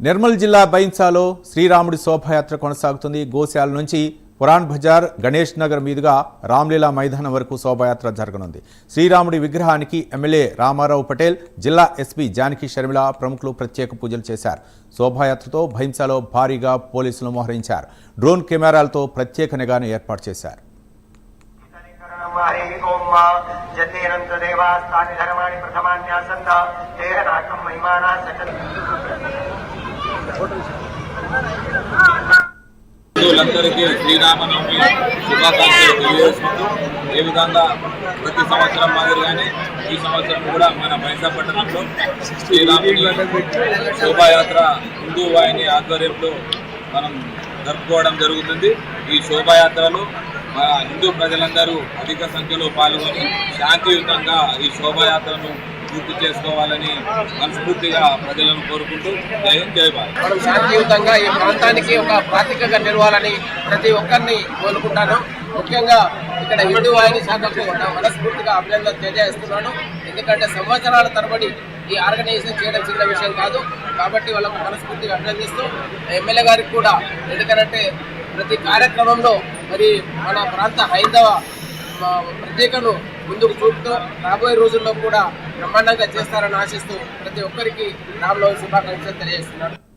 నిర్మల్ జిల్లా బైన్సాలో శ్రీరాముడి శోభాయాత్ర కొనసాగుతుంది. గోశాల నుంచి పురాణ్ బజార్, గణేష్ నగర్ మీదుగా రామ్లీలా మైదానం వరకు శోభాయాత్ర జరగనుంది. శ్రీరాముడి విగ్రహానికి ఎమ్మెల్యే రామారావు పటేల్, జిల్లా ఎస్పీ జానకి షర్మిల ప్రముఖులు ప్రత్యేక పూజలు చేశారు. శోభాయాత్రతో బైన్సాలో భారీగా పోలీసులు మోహరించారు. డ్రోన్ కెమెరాలతో ప్రత్యేక నిఘాను ఏర్పాటు చేశారు. హిందువులందరికీ శ్రీరామనవమి శుభాకాంక్షలు తెలియజేసుకుంటూ ఏ విధంగా ప్రతి సంవత్సరం మాదిరిగానే ఈ సంవత్సరం కూడా మన బైన్సా పట్టణంలో శ్రీరాముని శోభాయాత్ర హిందూ వాహిని ఆధ్వర్యంలో మనం జరుపుకోవడం జరుగుతుంది. ఈ శోభాయాత్రలో హిందూ ప్రజలందరూ అధిక సంఖ్యలో పాల్గొని శాంతియుతంగా ఈ శోభాయాత్రను పూర్తి చేసుకోవాలని మనస్ఫూర్తిగా ప్రజలను కోరుకుంటూ జై హింద్ జై భారత్. మనం శాంతియుతంగా ఈ ప్రాంతానికి ఒక ప్రాతికగా నిలవాలని ప్రతి ఒక్కరిని కోరుకుంటాను. ముఖ్యంగా ఇక్కడ హిందూ వాహిని శాఖకు మనస్ఫూర్తిగా అభినందన తెలియజేస్తున్నాను. ఎందుకంటే సంవత్సరాల తరబడి ఈ ఆర్గనైజేషన్ చేయడం చిన్న విషయం కాదు. కాబట్టి వాళ్ళకు మనస్ఫూర్తిగా అభినందిస్తూ ఎమ్మెల్యే గారికి కూడా, ఎందుకంటే ప్రతి కార్యక్రమంలో మరి మన ప్రాంత హైందవ ప్రత్యేకను ముందుకు చూపుతూ రాబోయే రోజుల్లో కూడా బ్రహ్మాండంగా చేస్తారని ఆశిస్తూ ప్రతి ఒక్కరికి రామనవమి శుభాకాంక్షలు తెలియజేస్తున్నాను.